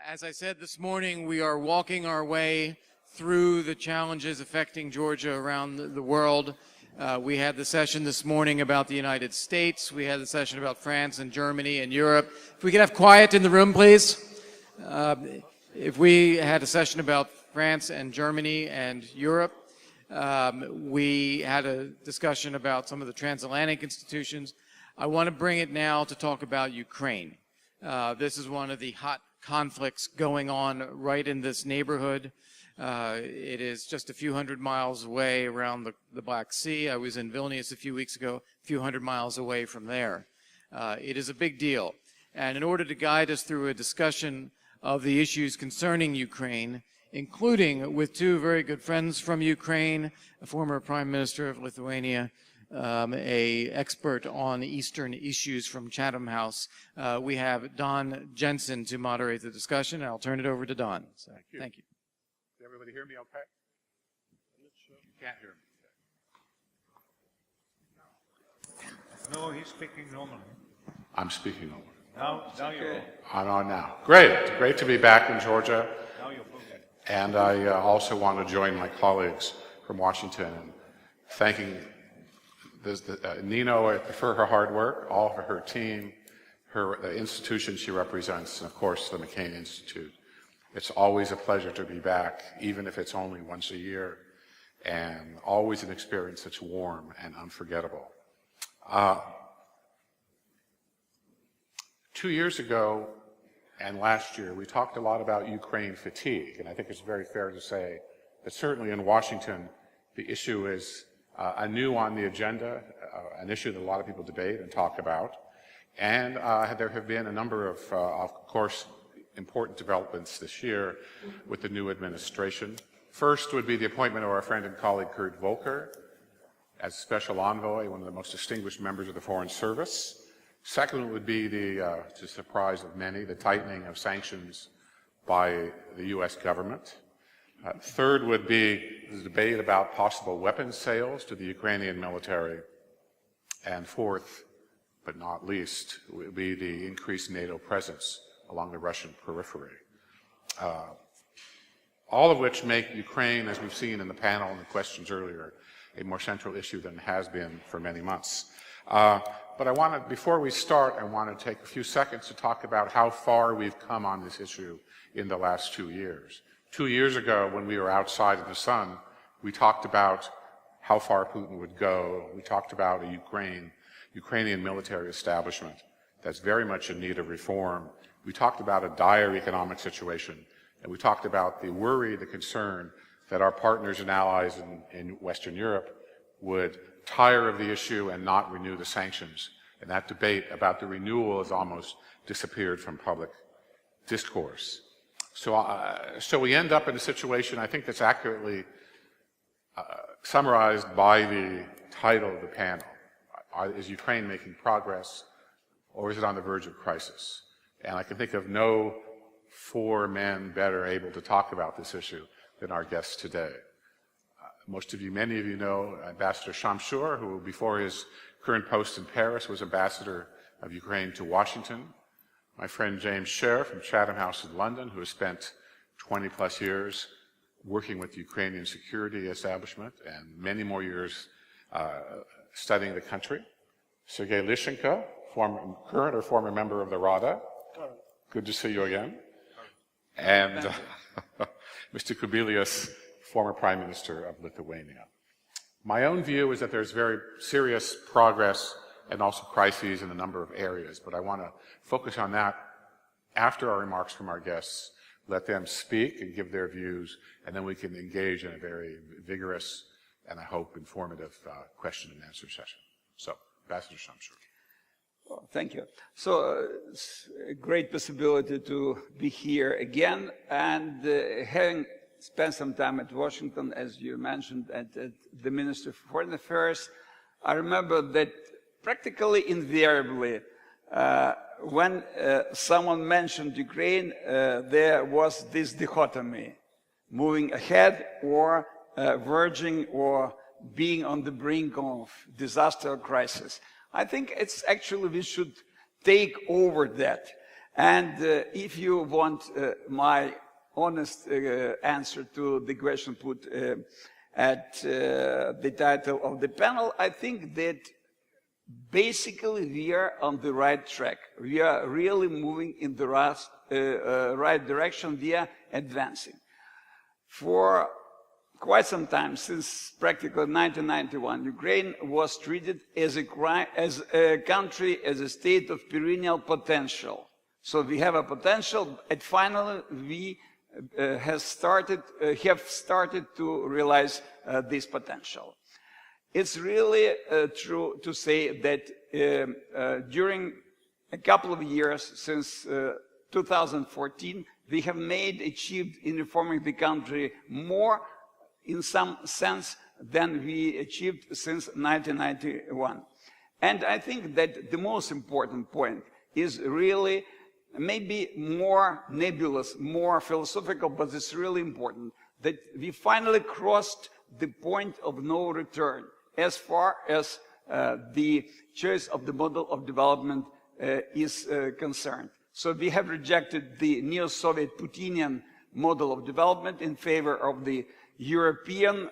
As I said this morning, we are walking our way through the challenges affecting Georgia around the world. We had the session this morning about the United States. We had the session about France and Germany and Europe. If we could have quiet in the room, please. If we had a session about France and Germany and Europe, we had a discussion about some of the transatlantic institutions. I want to bring it now to talk about Ukraine. This is one of the hot conflicts going on right in this neighborhood. It is just a few hundred miles away around the Black Sea. I was in Vilnius a few weeks ago, a few hundred miles away from there. It is a big deal. And in order to guide us through a discussion of the issues concerning Ukraine, including with two very good friends from Ukraine, a former Prime Minister of Lithuania, a expert on Eastern issues from Chatham House. We have Don Jensen to moderate the discussion. I'll turn it over to Don. So, thank you. Did everybody hear me okay? You can't hear me. No, he's speaking normally. I'm speaking over. Now you're on. I'm on now. Great to be back in Georgia. Now you're moving. And I also want to join my colleagues from Washington in thanking Nino for her hard work, all of her team, the institution she represents, and of course the McCain Institute. It's always a pleasure to be back, even if it's only once a year, and always an experience that's warm and unforgettable. 2 years ago and last year, we talked a lot about Ukraine fatigue, and I think it's very fair to say that certainly in Washington, the issue is anew on the agenda, an issue that a lot of people debate and talk about. And there have been a number of course, important developments this year with the new administration. First would be the appointment of our friend and colleague Kurt Volker as Special Envoy, one of the most distinguished members of the Foreign Service. Second would be to the surprise of many, the tightening of sanctions by the U.S. government. Third would be the debate about possible weapons sales to the Ukrainian military. And fourth, but not least, would be the increased NATO presence along the Russian periphery. All of which make Ukraine, as we've seen in the panel and the questions earlier, a more central issue than it has been for many months. But before we start, I want to take a few seconds to talk about how far we've come on this issue in the last 2 years. 2 years ago, when we were outside in the sun, we talked about how far Putin would go. We talked about a Ukrainian military establishment that's very much in need of reform. We talked about a dire economic situation, and we talked about the worry, the concern that our partners and allies in Western Europe would tire of the issue and not renew the sanctions. And that debate about the renewal has almost disappeared from public discourse. So we end up in a situation, I think, that's accurately summarized by the title of the panel. Is Ukraine making progress, or is it on the verge of crisis? And I can think of no four men better able to talk about this issue than our guests today. Many of you know Ambassador Shamshur, who before his current post in Paris was ambassador of Ukraine to Washington. My friend James Sherr from Chatham House in London, who has spent 20 plus years working with the Ukrainian security establishment and many more years studying the country. Sergii Leshchenko, current or former member of the Rada. Good to see you again. And Mr. Kubilius, former Prime Minister of Lithuania. My own view is that there's very serious progress and also crises in a number of areas, but I want to focus on that after our remarks from our guests, let them speak and give their views, and then we can engage in a very vigorous and I hope informative question and answer session. So, Ambassador Shamshur. Well, thank you. So it's a great possibility to be here again, and having spent some time at Washington, as you mentioned, at the Ministry of Foreign Affairs, I remember that practically invariably, when someone mentioned Ukraine, there was this dichotomy, moving ahead or verging or being on the brink of disaster or crisis. I think it's actually we should take over that. And if you want my honest answer to the question put at the title of the panel, I think that basically we are on the right track. We are really moving in the right direction. We are advancing. For quite some time, since practically 1991, Ukraine was treated as a country, as a state of perennial potential. So we have a potential, and finally we have started to realize this potential. It's really true to say that during a couple of years, since 2014, we have achieved in reforming the country more in some sense than we achieved since 1991. And I think that the most important point is really maybe more nebulous, more philosophical, but it's really important that we finally crossed the point of no return as far as the choice of the model of development is concerned. So we have rejected the neo-Soviet Putinian model of development in favor of the European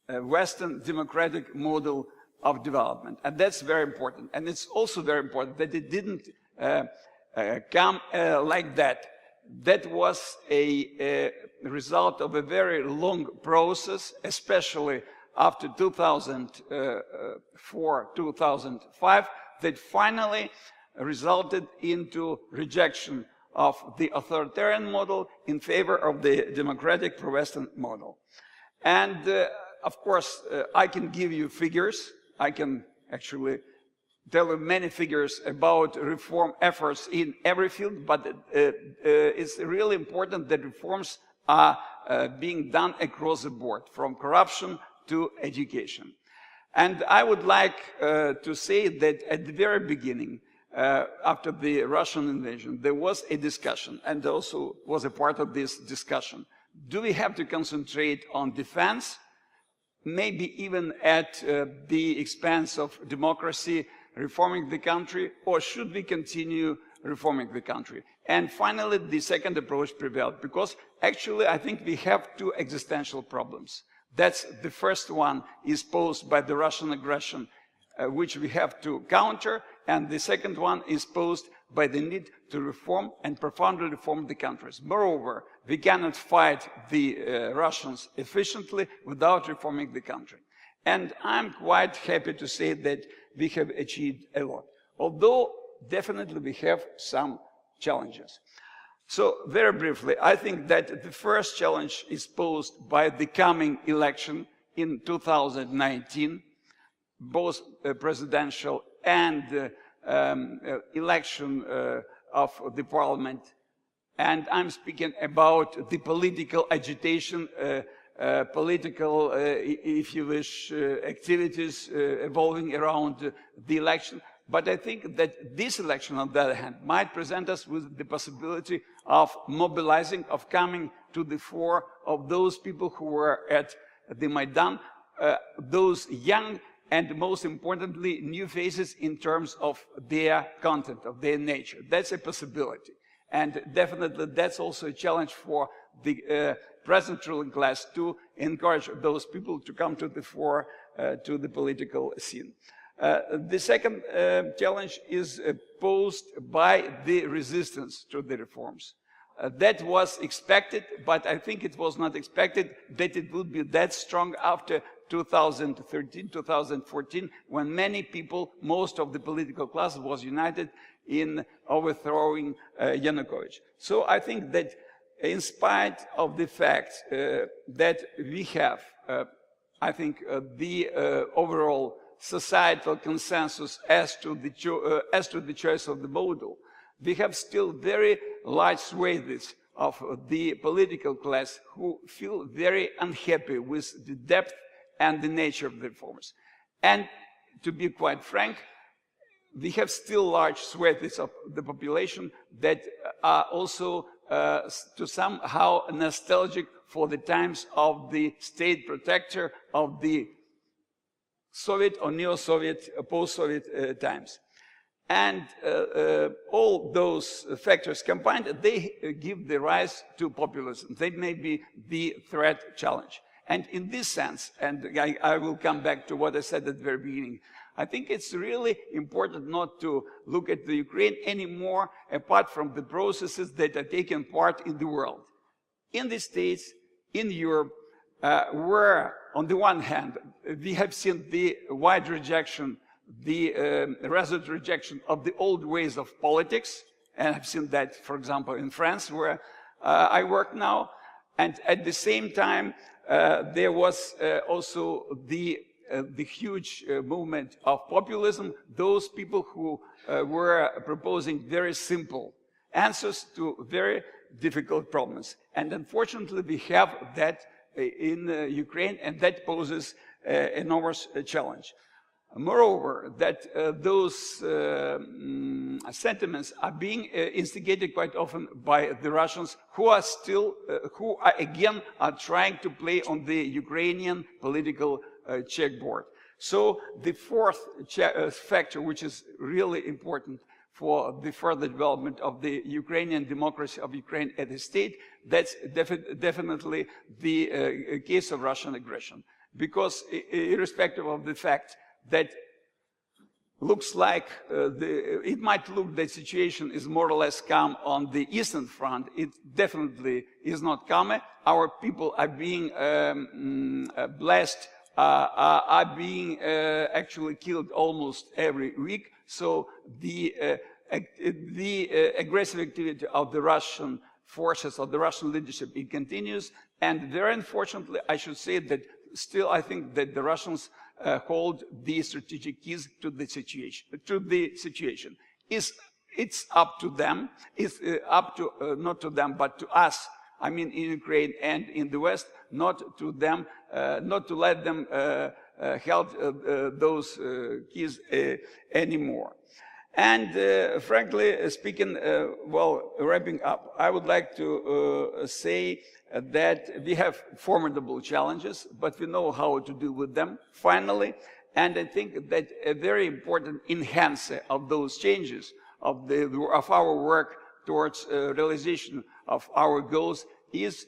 Western democratic model of development. And that's very important. And it's also very important that it didn't come like that. That was a result of a very long process, especially after 2004, 2005, that finally resulted into rejection of the authoritarian model in favor of the democratic pro-Western model. And of course, I can give you figures. I can actually tell you many figures about reform efforts in every field, but it's really important that reforms are being done across the board, from corruption to education. And I would like to say that at the very beginning, after the Russian invasion, there was a discussion, and also was a part of this discussion. Do we have to concentrate on defense, maybe even at the expense of democracy, reforming the country, or should we continue reforming the country? And finally, the second approach prevailed, because actually I think we have two existential problems. That's the first one is posed by the Russian aggression, which we have to counter, and the second one is posed by the need to reform and profoundly reform the countries. Moreover, we cannot fight the Russians efficiently without reforming the country. And I'm quite happy to say that we have achieved a lot, although definitely we have some challenges. So very briefly, I think that the first challenge is posed by the coming election in 2019, both presidential and election of the parliament. And I'm speaking about the political agitation, political, if you wish, activities evolving around the election. But I think that this election, on the other hand, might present us with the possibility of mobilizing, of coming to the fore of those people who were at the Maidan, those young and most importantly, new faces in terms of their content, of their nature. That's a possibility. And definitely that's also a challenge for the present ruling class to encourage those people to come to the fore, to the political scene. The second challenge is posed by the resistance to the reforms. That was expected, but I think it was not expected that it would be that strong after 2013, 2014, when many people, most of the political class was united in overthrowing Yanukovych. So I think that in spite of the fact that we have, I think, the overall societal consensus as to the choice of the model, we have still very large swathes of the political class who feel very unhappy with the depth and the nature of the reforms. And to be quite frank, we have still large swathes of the population that are also to somehow nostalgic for the times of the state protector of the Soviet or neo-Soviet, post-Soviet times. And all those factors combined, they give the rise to populism. They may be the threat challenge. And in this sense, and I will come back to what I said at the very beginning, I think it's really important not to look at the Ukraine anymore apart from the processes that are taking part in the world. In the States, in Europe, where on the one hand, we have seen the wide rejection, the resolute rejection of the old ways of politics, and I've seen that, for example, in France, where I work now, and at the same time, there was also the huge movement of populism, those people who were proposing very simple answers to very difficult problems. And unfortunately, we have that in Ukraine, and that poses an enormous challenge. Moreover, that those sentiments are being instigated quite often by the Russians, who are still, again are trying to play on the Ukrainian political checkboard. So the fourth factor, which is really important for the further development of the Ukrainian democracy, of Ukraine as a state, that's definitely the case of Russian aggression. Because irrespective of the fact that looks like it might look the situation is more or less calm on the Eastern Front, it definitely is not calm. Our people are being blessed, are being actually killed almost every week. So the aggressive activity of the Russian forces, of the Russian leadership, it continues. And very unfortunately, I should say that still I think that the Russians hold the strategic keys to the situation. It's up to them. It's up to, not to them, but to us, I mean in Ukraine and in the West, not to them, not to let them hold those keys anymore. And frankly speaking, well, wrapping up, I would like to say that we have formidable challenges, but we know how to deal with them, finally. And I think that a very important enhancer of those changes, of our work towards realization of our goals, is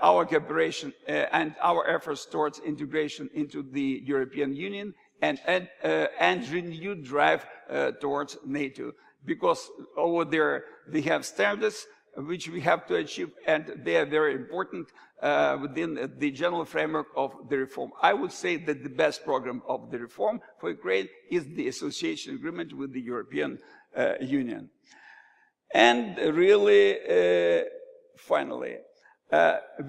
our cooperation and our efforts towards integration into the European Union and renewed drive towards NATO. Because over there we have standards which we have to achieve, and they are very important within the general framework of the reform. I would say that the best program of the reform for Ukraine is the association agreement with the European Union. And really, finally,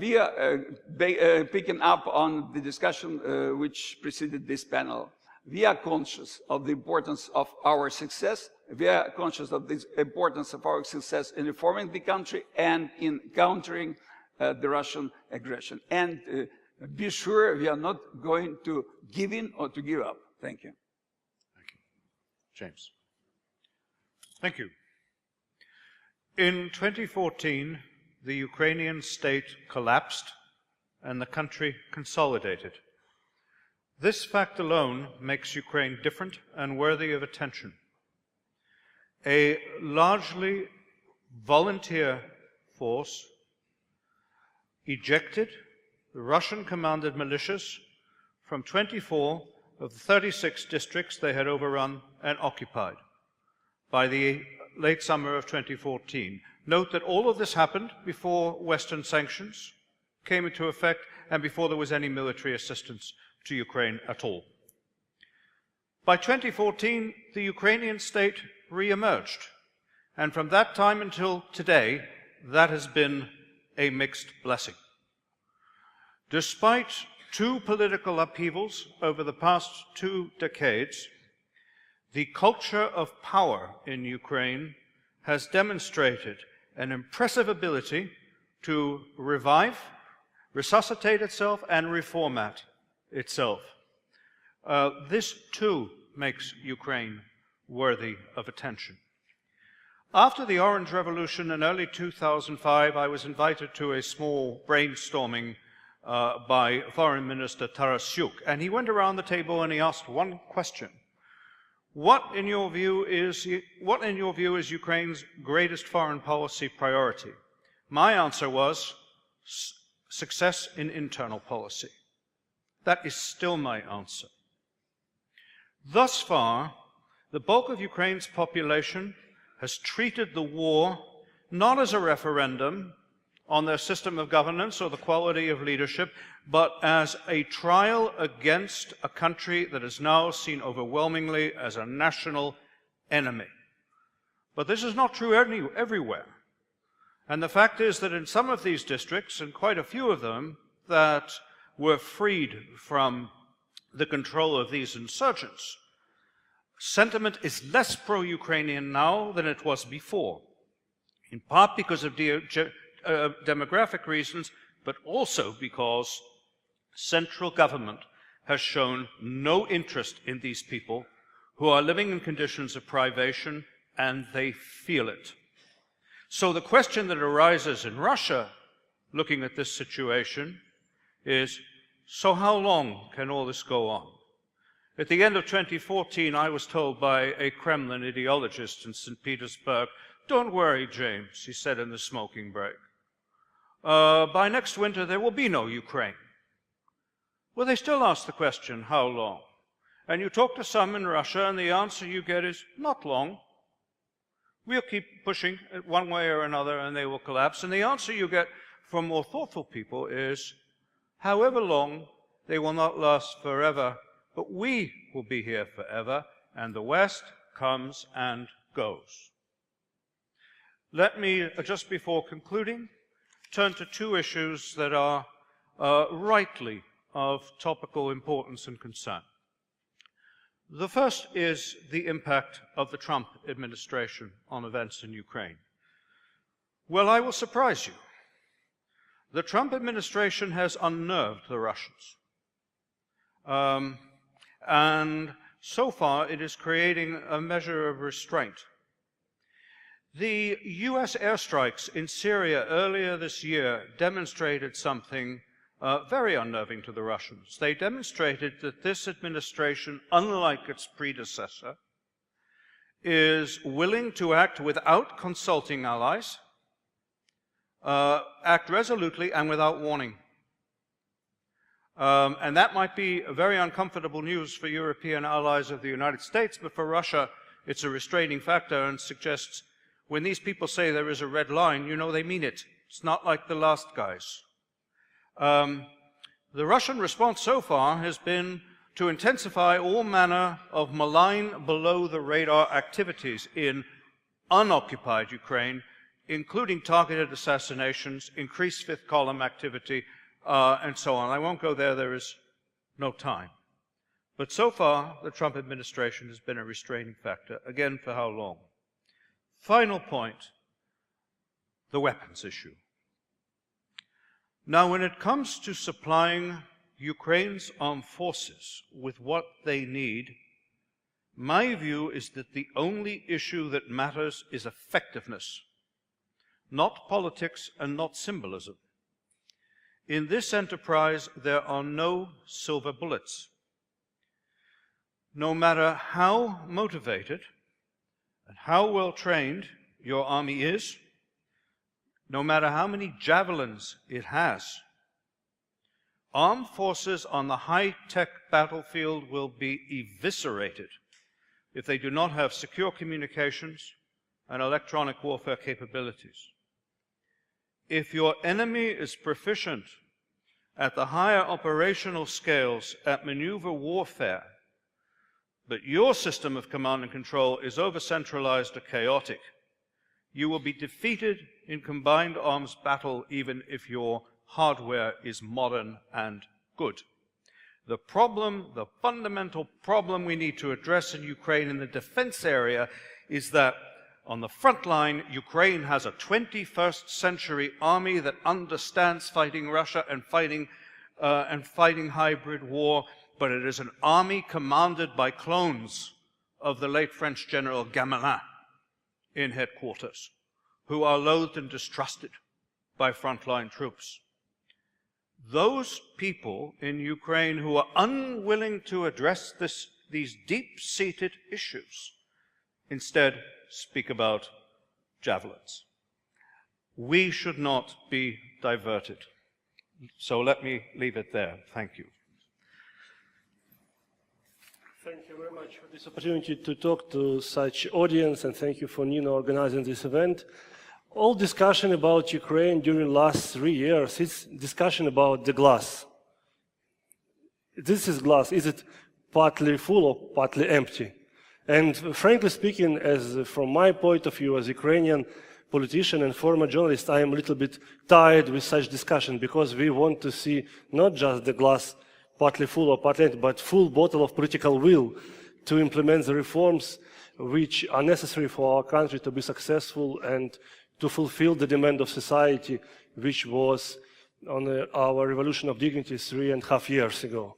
we are picking up on the discussion which preceded this panel. We are conscious of the importance of our success. We are conscious of the importance of our success in reforming the country and in countering the Russian aggression. And be sure we are not going to give in or to give up. Thank you. Thank you. James. Thank you. In 2014, the Ukrainian state collapsed and the country consolidated. This fact alone makes Ukraine different and worthy of attention. A largely volunteer force ejected the Russian-commanded militias from 24 of the 36 districts they had overrun and occupied by the late summer of 2014. Note that all of this happened before Western sanctions came into effect and before there was any military assistance to Ukraine at all. By 2014, the Ukrainian state re-emerged, and from that time until today, that has been a mixed blessing. Despite two political upheavals over the past 2 decades, the culture of power in Ukraine has demonstrated an impressive ability to revive, resuscitate itself, and reformat itself. This too makes Ukraine worthy of attention. After the Orange Revolution in early 2005, I was invited to a small brainstorming by Foreign Minister Tarasyuk, and he went around the table and he asked one question. What, in your view, is Ukraine's greatest foreign policy priority? My answer was success in internal policy. That is still my answer. Thus far, the bulk of Ukraine's population has treated the war not as a referendum on their system of governance or the quality of leadership, but as a trial against a country that is now seen overwhelmingly as a national enemy. But this is not true everywhere. And the fact is that in some of these districts, and quite a few of them, that were freed from the control of these insurgents, sentiment is less pro-Ukrainian now than it was before, in part because of demographic reasons, but also because central government has shown no interest in these people who are living in conditions of privation, and they feel it. So the question that arises in Russia, looking at this situation, is, so how long can all this go on? At the end of 2014, I was told by a Kremlin ideologist in St. Petersburg, "Don't worry, James," he said in the smoking break. "By next winter, there will be no Ukraine." Well, they still ask the question, how long? And you talk to some in Russia, and the answer you get is, not long. We'll keep pushing it one way or another, and they will collapse. And the answer you get from more thoughtful people is, however long, they will not last forever, but we will be here forever, and the West comes and goes. Let me, just before concluding, turn to two issues that are rightly of topical importance and concern. The first is the impact of the Trump administration on events in Ukraine. Well, I will surprise you. The Trump administration has unnerved the Russians. And so far, it is creating a measure of restraint. The US airstrikes in Syria earlier this year demonstrated something very unnerving to the Russians. They demonstrated that this administration, unlike its predecessor, is willing to act without consulting allies, act resolutely and without warning. And that might be very uncomfortable news for European allies of the United States, but for Russia, it's a restraining factor and suggests when these people say there is a red line, you know they mean it. It's not like the last guys. The Russian response so far has been to intensify all manner of malign below-the-radar activities in unoccupied Ukraine, including targeted assassinations, increased fifth column activity, and so on. I won't go there, there is no time. But so far, the Trump administration has been a restraining factor. Again, for how long? Final point, the weapons issue. Now, when it comes to supplying Ukraine's armed forces with what they need, my view is that the only issue that matters is effectiveness, not politics and not symbolism. In this enterprise, there are no silver bullets. No matter how motivated and how well trained your army is, no matter how many javelins it has, armed forces on the high-tech battlefield will be eviscerated if they do not have secure communications and electronic warfare capabilities. If your enemy is proficient at the higher operational scales at maneuver warfare, but your system of command and control is over-centralized or chaotic, you will be defeated in combined arms battle even if your hardware is modern and good. The problem, the fundamental problem we need to address in Ukraine in the defense area is that on the front line, Ukraine has a 21st century army that understands fighting Russia and fighting hybrid war, but it is an army commanded by clones of the late French General Gamelin in headquarters, who are loathed and distrusted by frontline troops. Those people in Ukraine who are unwilling to address this these deep-seated issues. Instead, speak about javelins. We should not be diverted. So let me leave it there. Thank you. Thank you very much for this opportunity to talk to such audience, and thank you for Nina organizing this event. All discussion about Ukraine during last 3 years is discussion about the glass. This is glass. Is it partly full or partly empty? And frankly speaking, from my point of view as Ukrainian politician and former journalist, I am a little bit tired with such discussion, because we want to see not just the glass partly full or partly empty, but full bottle of political will to implement the reforms which are necessary for our country to be successful and to fulfill the demand of society, which was on our revolution of dignity 3.5 years ago.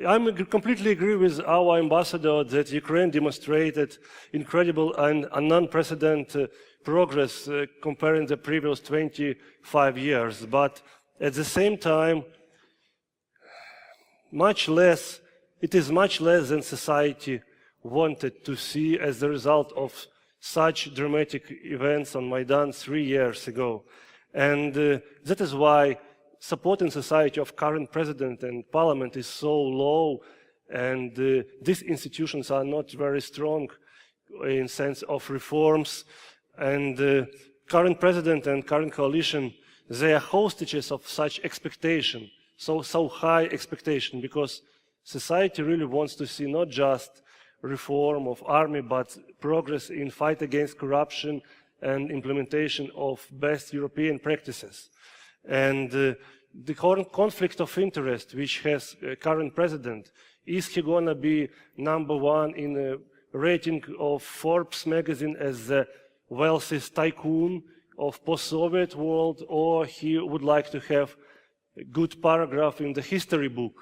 I completely agree with our ambassador that Ukraine demonstrated incredible and unprecedented progress comparing the previous 25 years, but at the same time, it is much less than society wanted to see as a result of such dramatic events on Maidan 3 years ago. And that is why support in society of current president and parliament is so low, and these institutions are not very strong in sense of reforms. And current president and current coalition, they are hostages of such expectation, so high expectation, because society really wants to see not just reform of army, but progress in fight against corruption and implementation of best European practices. And the current conflict of interest which has current president, is he gonna be #1 in a rating of Forbes magazine as the wealthiest tycoon of post-Soviet world, or he would like to have a good paragraph in the history book?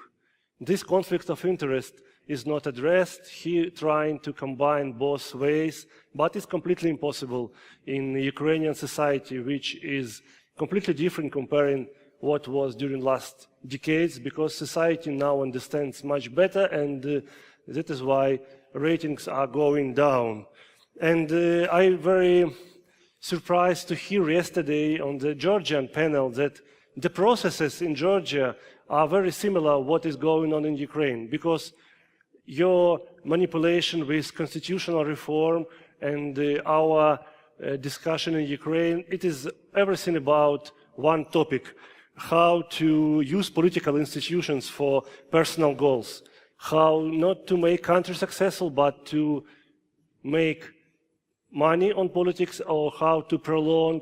This conflict of interest is not addressed. He trying to combine both ways, but it's completely impossible in Ukrainian society, which is completely different comparing what was during last decades, because society now understands much better, and that is why ratings are going down. And I'm very surprised to hear yesterday on the Georgian panel that the processes in Georgia are very similar what is going on in Ukraine, because your manipulation with constitutional reform and our discussion in Ukraine, it is everything about one topic: how to use political institutions for personal goals, how not to make country successful, but to make money on politics, or how to prolong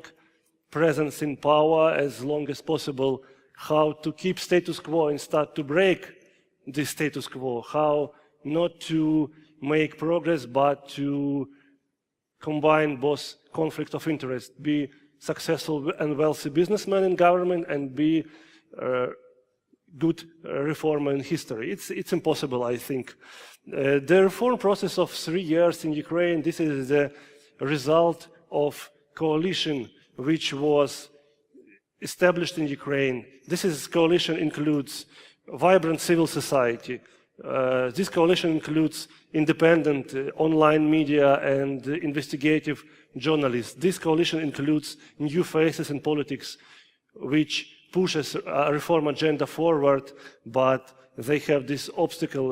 presence in power as long as possible, how to keep status quo and start to break the status quo, how not to make progress, but to combine both conflict of interest, be successful and wealthy businessman in government, and be good reformer in history. It's impossible, I think. The reform process of 3 years in Ukraine, this is the result of coalition which was established in Ukraine. This coalition includes vibrant civil society. This coalition includes independent online media and investigative journalists. This coalition includes new faces in politics, which pushes a reform agenda forward, but they have this obstacle,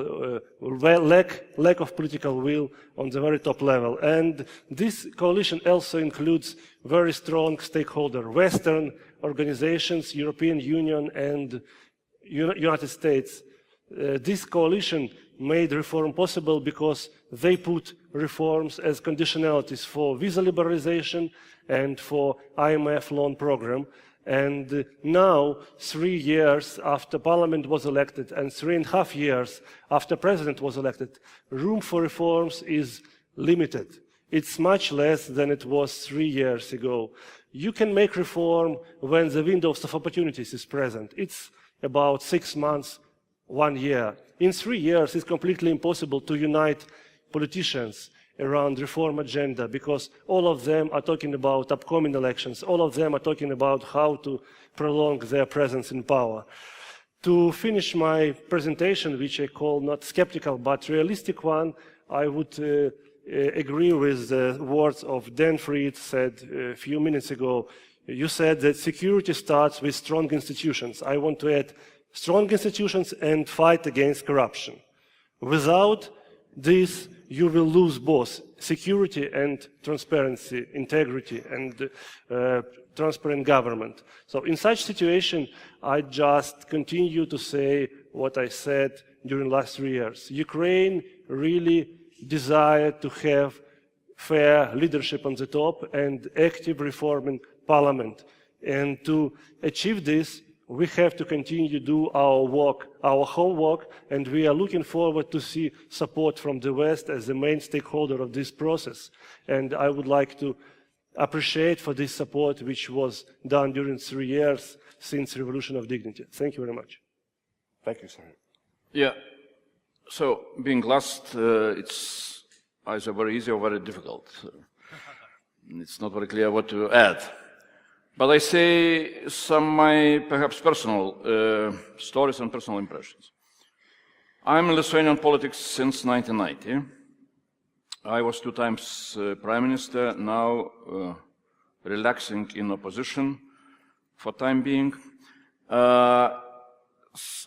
lack of political will on the very top level. And this coalition also includes very strong stakeholders, Western organizations, European Union and United States. This coalition made reform possible because they put reforms as conditionalities for visa liberalization and for IMF loan program. And now, 3 years after parliament was elected and 3.5 years after president was elected, room for reforms is limited. It's much less than it was 3 years ago. You can make reform when the windows of opportunities is present. It's about 6 months, 1 year. In 3 years, it's completely impossible to unite politicians around reform agenda, because all of them are talking about upcoming elections. All of them are talking about how to prolong their presence in power. To finish my presentation, which I call not skeptical but realistic one, I would agree with the words of Dan Fried said a few minutes ago. You said that security starts with strong institutions. I want to add strong institutions and fight against corruption. Without this, you will lose both security and transparency, integrity, and transparent government. So in such situation, I just continue to say what I said during the last 3 years. Ukraine really desired to have fair leadership on the top and active reform in parliament. And to achieve this, we have to continue to do our work, our homework, and we are looking forward to see support from the West as the main stakeholder of this process. And I would like to appreciate for this support which was done during 3 years since Revolution of Dignity. Thank you very much. Thank you, sir. Yeah. So, being last, it's either very easy or very difficult. It's not very clear what to add. But I say some my perhaps personal stories and personal impressions. I'm in Lithuanian politics since 1990. I was 2 times prime minister, now relaxing in opposition for time being.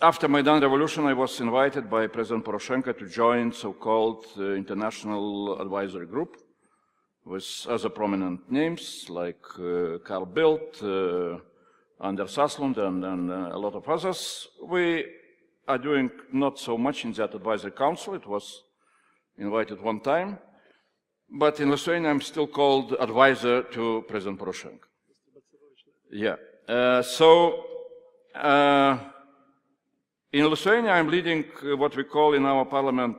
After Maidan Revolution, I was invited by President Poroshenko to join so-called International Advisory Group with other prominent names like Carl Bildt, Anders Aslund, and a lot of others. We are doing not so much in that advisory council. It was invited 1 time. But in Lithuania, I'm still called advisor to President Poroshenko. Yeah. In Lithuania, I'm leading what we call in our parliament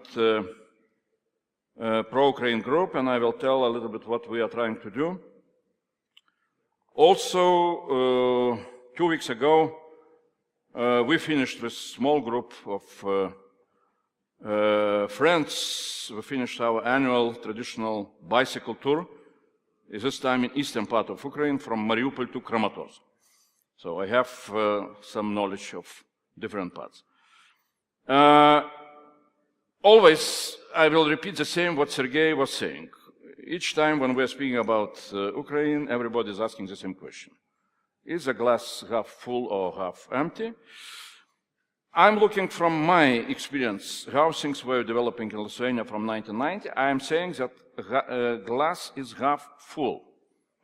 pro-Ukraine group, and I will tell a little bit what we are trying to do. Also, 2 weeks ago, we finished with a small group of friends. We finished our annual traditional bicycle tour, this time in eastern part of Ukraine, from Mariupol to Kramatorsk. So I have some knowledge of different parts. Always, I will repeat the same what Sergei was saying. Each time when we're speaking about Ukraine, everybody is asking the same question. Is the glass half full or half empty? I'm looking from my experience, how things were developing in Lithuania from 1990. I am saying that glass is half full.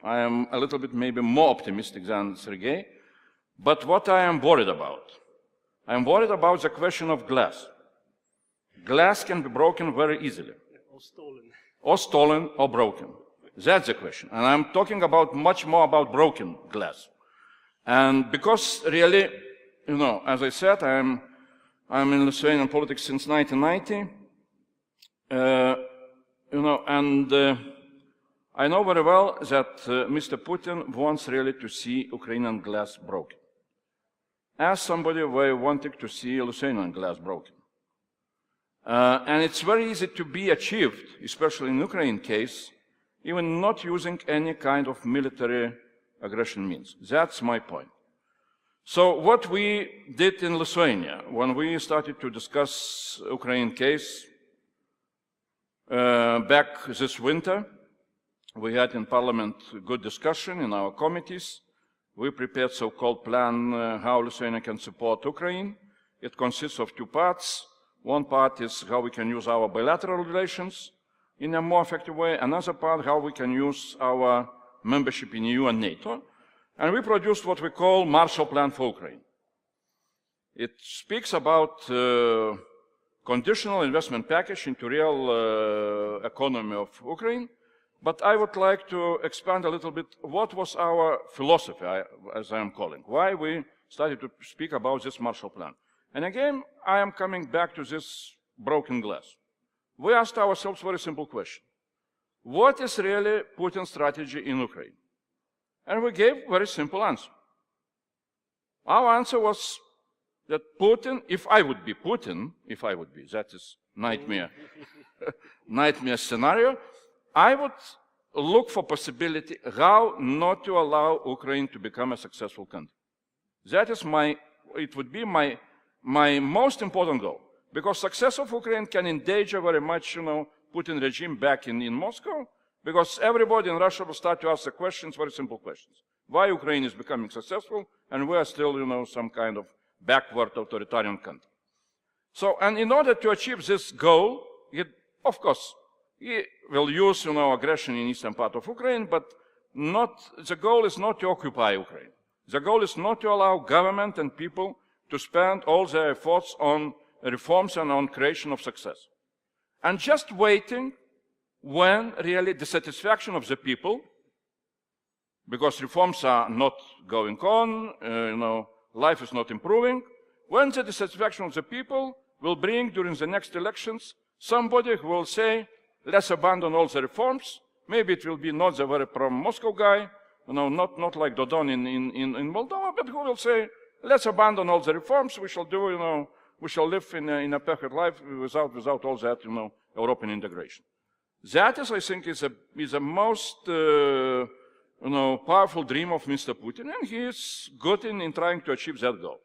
I am a little bit maybe more optimistic than Sergei. But what I am worried about? I am worried about the question of glass. Glass can be broken very easily. Or stolen. Or stolen or broken. That's the question. And I'm talking about much more about broken glass. And because really, you know, as I said, I'm in Lithuanian politics since 1990. I know very well that Mr. Putin wants really to see Ukrainian glass broken. As somebody were wanting to see Lithuanian glass broken. And it's very easy to be achieved, especially in Ukraine case, even not using any kind of military aggression means. That's my point. So what we did in Lithuania, when we started to discuss Ukraine case back this winter, we had in Parliament good discussion in our committees. We prepared so-called plan how Lithuania can support Ukraine. It consists of 2 parts. One part is how we can use our bilateral relations in a more effective way. Another part, how we can use our membership in EU and NATO. And we produced what we call Marshall Plan for Ukraine. It speaks about conditional investment package into real economy of Ukraine. But I would like to expand a little bit what was our philosophy, as I am calling, why we started to speak about this Marshall Plan. And again, I am coming back to this broken glass. We asked ourselves a very simple question. What is really Putin's strategy in Ukraine? And we gave a very simple answer. Our answer was that Putin, if I would be Putin, that is nightmare, nightmare scenario, I would look for possibility how not to allow Ukraine to become a successful country. That is it would be my my most important goal, because success of Ukraine can endanger very much, Putin regime back in Moscow, because everybody in Russia will start to ask the questions, very simple questions. Why Ukraine is becoming successful, and we are still, some kind of backward authoritarian country. So, and in order to achieve this goal, of course, he will use, aggression in eastern part of Ukraine, but the goal is not to occupy Ukraine. The goal is not to allow government and people to spend all their efforts on reforms and on creation of success. And just waiting when really the satisfaction of the people, because reforms are not going on, life is not improving, when the dissatisfaction of the people will bring during the next elections somebody who will say, let's abandon all the reforms. Maybe it will be not the very pro-Moscow guy, not like Dodon in Moldova, but who will say, let's abandon all the reforms. We shall do, we shall live in a perfect life without all that, European integration. That is, I think, is a most, powerful dream of Mr. Putin, and he is good in trying to achieve that goal.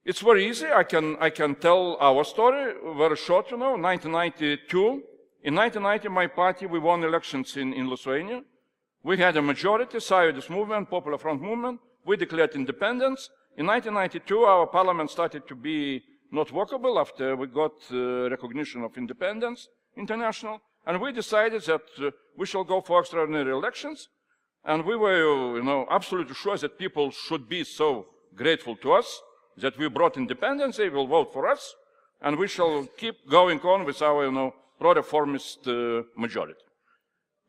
It's very easy. I can tell our story very short. 1992. In 1990, my party, we won elections in Lithuania. We had a majority, SAIS movement, Popular Front movement. We declared independence. In 1992, our parliament started to be not workable after we got recognition of independence international. And we decided that we shall go for extraordinary elections. And we were, absolutely sure that people should be so grateful to us that we brought independence, they will vote for us, and we shall keep going on with our, pro-reformist majority.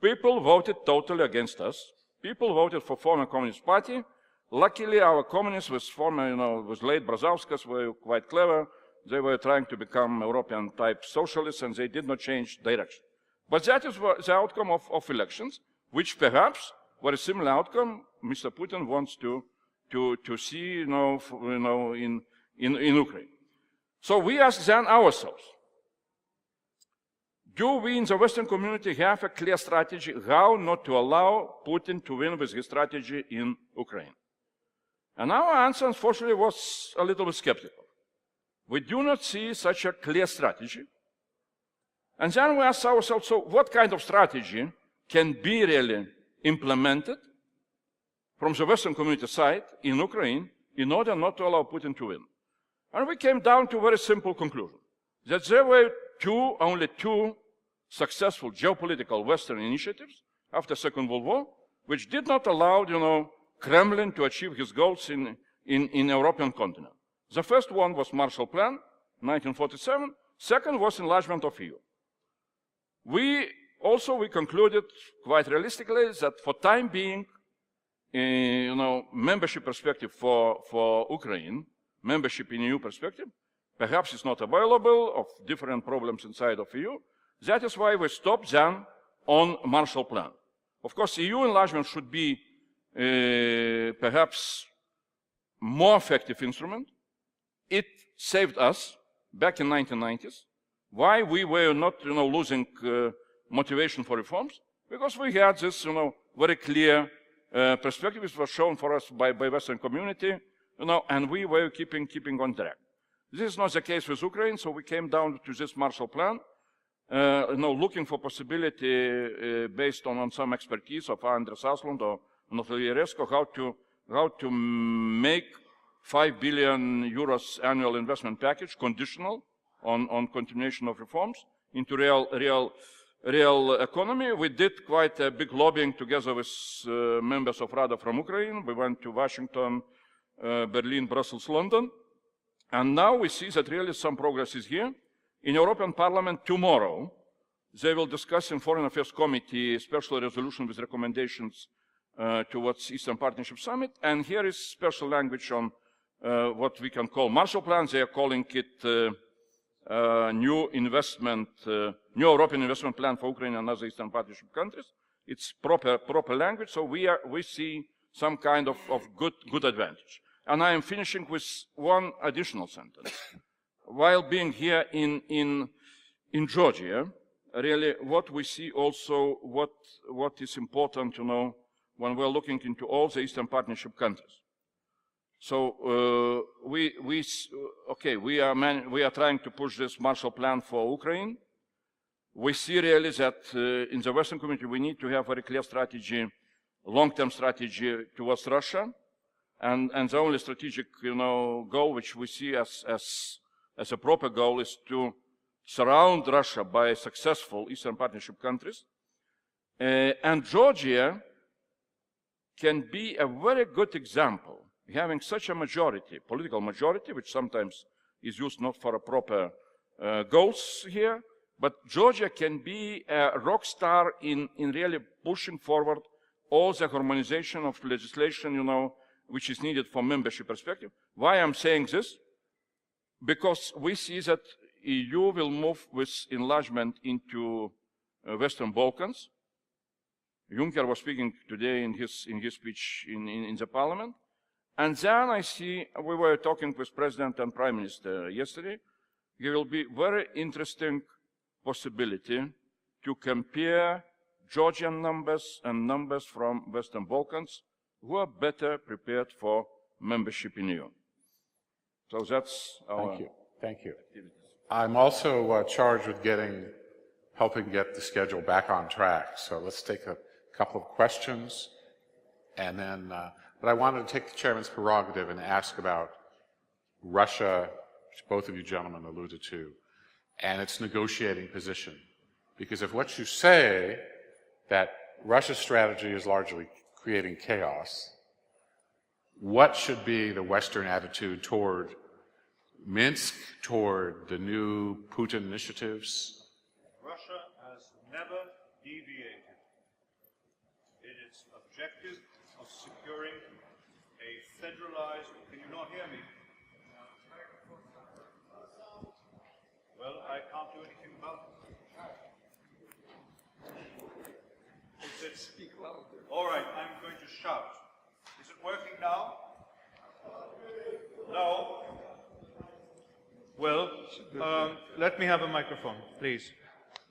People voted totally against us. People voted for former Communist Party. Luckily, our communists with former, with late Brazauskas were quite clever. They were trying to become European-type socialists, and they did not change direction. But that is the outcome of elections, which perhaps were a similar outcome Mr. Putin wants to see, in Ukraine. So we ask then ourselves, do we in the Western community have a clear strategy how not to allow Putin to win with his strategy in Ukraine? And our answer, unfortunately, was a little bit skeptical. We do not see such a clear strategy. And then we ask ourselves, so what kind of strategy can be really implemented from the Western community side in Ukraine in order not to allow Putin to win? And we came down to a very simple conclusion, that there were only two successful geopolitical Western initiatives after the Second World War, which did not allow, Kremlin to achieve his goals in European continent. The first one was Marshall Plan, 1947. Second was enlargement of EU. We concluded quite realistically that for time being, membership perspective for Ukraine, membership in EU perspective, perhaps it's not available of different problems inside of EU. That is why we stopped then on Marshall Plan. Of course, EU enlargement should be perhaps more effective instrument. It saved us back in 1990s. Why we were not, losing motivation for reforms? Because we had this, very clear perspective which was shown for us by Western community, and we were keeping on track. This is not the case with Ukraine, so we came down to this Marshall Plan, looking for possibility based on some expertise of Andrius or Natalia Resko, how to make 5 billion euros annual investment package conditional on continuation of reforms into real economy. We did quite a big lobbying together with members of Rada from Ukraine. We went to Washington, Berlin, Brussels, London. And now we see that really some progress is here. In European Parliament tomorrow, they will discuss in Foreign Affairs Committee a special resolution with recommendations towards Eastern Partnership Summit. And here is special language on what we can call Marshall Plan. They are calling it new European investment plan for Ukraine and other Eastern Partnership countries. It's proper language, so we see some kind of good advantage. And I am finishing with one additional sentence. While being here in Georgia, really what we see also, what is important to know when we're looking into all the Eastern Partnership countries. So we are trying to push this Marshall Plan for Ukraine. We see really that in the Western community we need to have a very clear strategy, long-term strategy towards Russia, and the only strategic goal which we see as a proper goal is to surround Russia by successful Eastern Partnership countries, and Georgia can be a very good example, having such a majority, political majority, which sometimes is used not for a proper goals here, but Georgia can be a rock star in really pushing forward all the harmonization of legislation, which is needed for membership perspective. Why I'm saying this? Because we see that EU will move with enlargement into Western Balkans. Juncker was speaking today in his speech in the parliament. And then I see, we were talking with President and Prime Minister yesterday, there will be very interesting possibility to compare Georgian numbers and numbers from Western Balkans who are better prepared for membership in EU. So that's our Thank you. Thank you. I'm also charged with helping get the schedule back on track. So let's take a couple of questions, and then, but I wanted to take the chairman's prerogative and ask about Russia, which both of you gentlemen alluded to, and its negotiating position. Because if what you say, that Russia's strategy is largely creating chaos, what should be the Western attitude toward Minsk, toward the new Putin initiatives? Russia has never deviated in its objective of securing a federalized... Can you not hear me? Well, I can't do anything about it. Speak louder. All right, I'm going to shout. Is it working now? No? Well, let me have a microphone, please.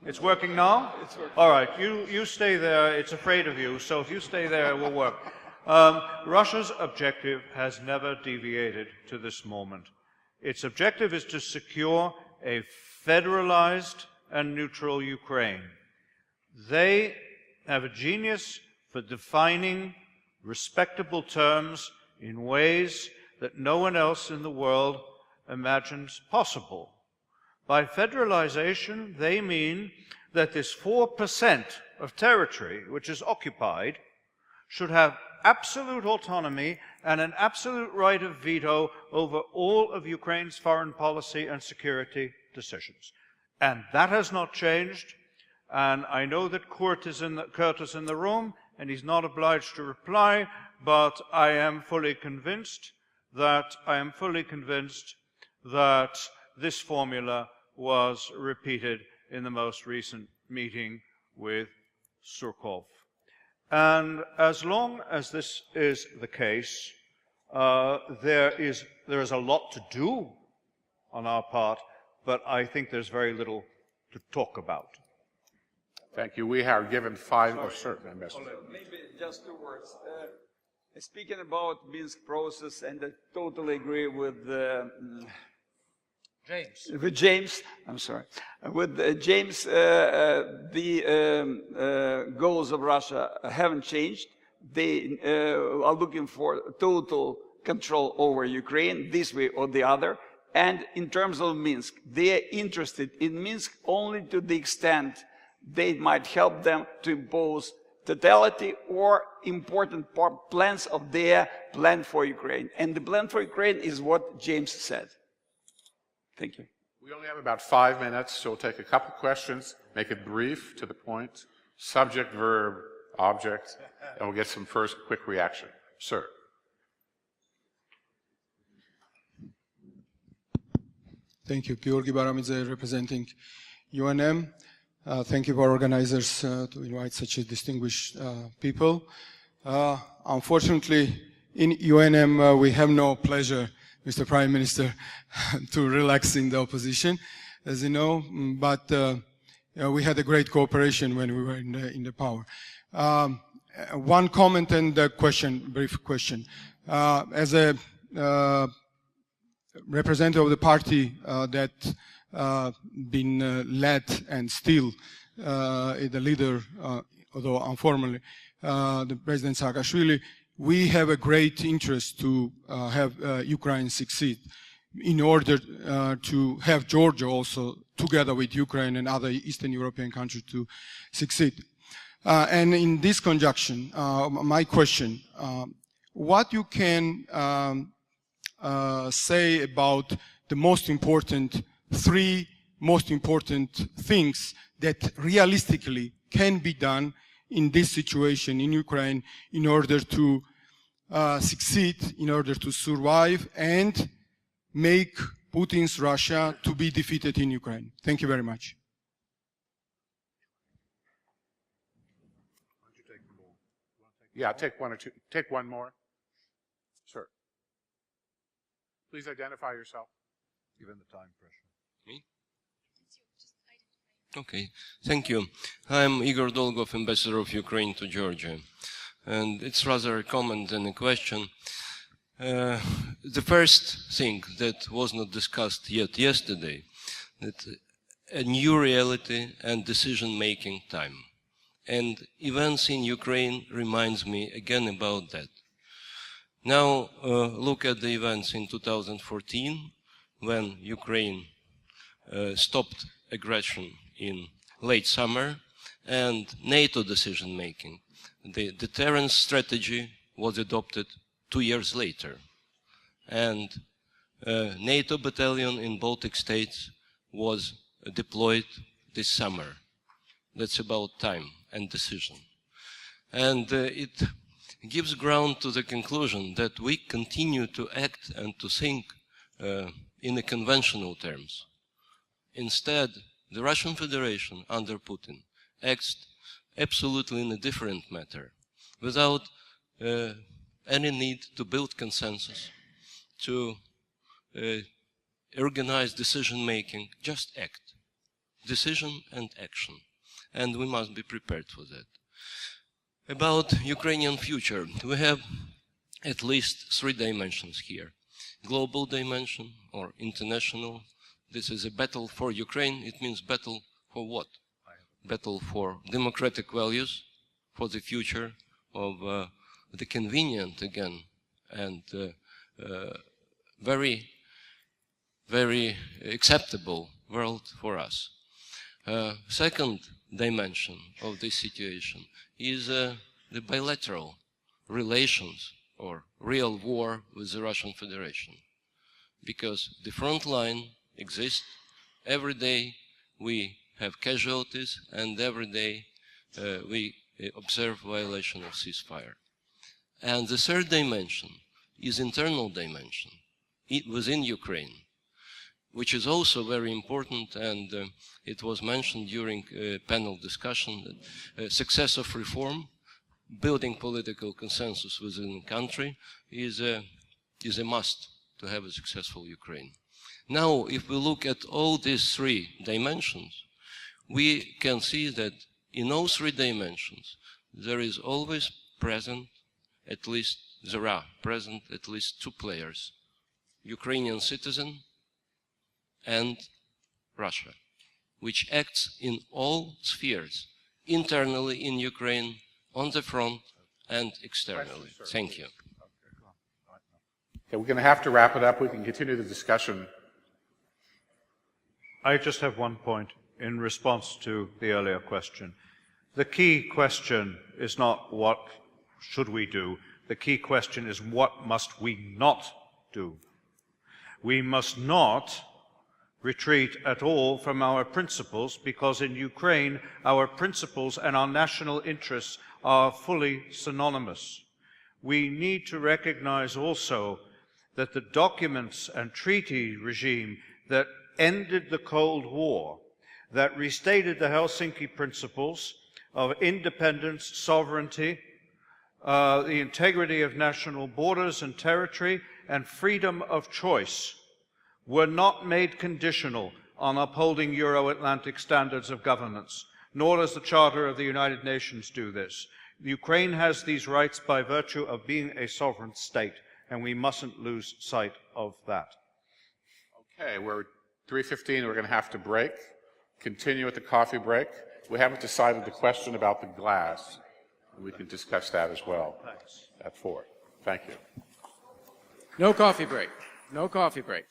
It's working now? It's working. All right, you stay there. It's afraid of you, so if you stay there, it will work. Russia's objective has never deviated to this moment. Its objective is to secure a federalized and neutral Ukraine. They have a genius for defining respectable terms in ways that no one else in the world imagines possible. By federalization, they mean that this 4% of territory which is occupied should have absolute autonomy and an absolute right of veto over all of Ukraine's foreign policy and security decisions. And that has not changed. And I know that Kurt is in the room, and he's not obliged to reply, but I am fully convinced that this formula was repeated in the most recent meeting with Surkov. And as long as this is the case, there is a lot to do on our part, but I think there's very little to talk about. Thank you. We are given 5 or certain ambassadors. Maybe just 2 words. Speaking about Minsk process, and I totally agree with James. With James, I'm sorry. With James, the goals of Russia haven't changed. They are looking for total control over Ukraine, this way or the other. And in terms of Minsk, they are interested in Minsk only to the extent they might help them to impose totality or important plans of their plan for Ukraine. And the plan for Ukraine is what James said. Thank you. We only have about 5 minutes, so we'll take a couple questions, make it brief, to the point, subject, verb, object, and we'll get some first quick reaction. Sir. Thank you. Georgi Baramidze, representing UNM. Thank you for organizers to invite such a distinguished people. Unfortunately, in UNM, we have no pleasure, Mr. Prime Minister, to relax in the opposition, as you know, but we had a great cooperation when we were in the power. One comment and a question, brief question. As a representative of the party that been led and still the leader, although informally, the President Saakashvili, we have a great interest to have Ukraine succeed in order to have Georgia also together with Ukraine and other Eastern European countries to succeed. And in this conjunction, my question, what you can say about the most important, three most important things that realistically can be done in this situation in Ukraine in order to succeed, in order to survive and make Putin's Russia to be defeated in Ukraine. Thank you very much. Yeah, take one or two. Take one more. Sir. Please identify yourself. Given the time pressure. Me? Okay, thank you. I'm Igor Dolgov, ambassador of Ukraine to Georgia. And it's rather a comment than a question. The first thing that was not discussed yet yesterday, that a new reality and decision-making time. And events in Ukraine reminds me again about that. Now look at the events in 2014 when Ukraine stopped aggression in late summer and NATO decision-making. The deterrence strategy was adopted 2 years later. And NATO battalion in Baltic states was deployed this summer. That's about time and decision. And it gives ground to the conclusion that we continue to act and to think in the conventional terms. Instead, the Russian Federation under Putin acts absolutely in a different matter, without any need to build consensus, to organize decision-making, just act. Decision and action. And we must be prepared for that. About Ukrainian future, we have at least 3 dimensions here. Global dimension or international. This is a battle for Ukraine. It means battle for what? Battle for democratic values, for the future of the convenient again and very, very acceptable world for us. Second dimension of this situation is the bilateral relations or real war with the Russian Federation. Because the front line exists. Every day we have casualties and every day we observe violation of ceasefire. And the third dimension is internal dimension within Ukraine, which is also very important, and it was mentioned during a panel discussion that success of reform, building political consensus within the country is a must to have a successful Ukraine. Now, if we look at all these 3 dimensions, we can see that in all 3 dimensions, there is always present, there are present at least 2 players, Ukrainian citizen and Russia, which acts in all spheres, internally in Ukraine, on the front, and externally. Thank you. Okay, we're going to have to wrap it up. We can continue the discussion. I just have one point in response to the earlier question. The key question is not what should we do. The key question is what must we not do. We must not retreat at all from our principles, because in Ukraine our principles and our national interests are fully synonymous. We need to recognize also that the documents and treaty regime that ended the Cold War, that restated the Helsinki principles of independence, sovereignty, the integrity of national borders and territory, and freedom of choice, were not made conditional on upholding Euro-Atlantic standards of governance, nor does the Charter of the United Nations do this. Ukraine has these rights by virtue of being a sovereign state, and we mustn't lose sight of that. Okay, we're 3:15. We're going to have to break. Continue at the coffee break. We haven't decided the question about the glass. We can discuss that as well at 4. Thank you. No coffee break. No coffee break.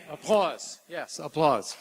Applause. Yes, applause.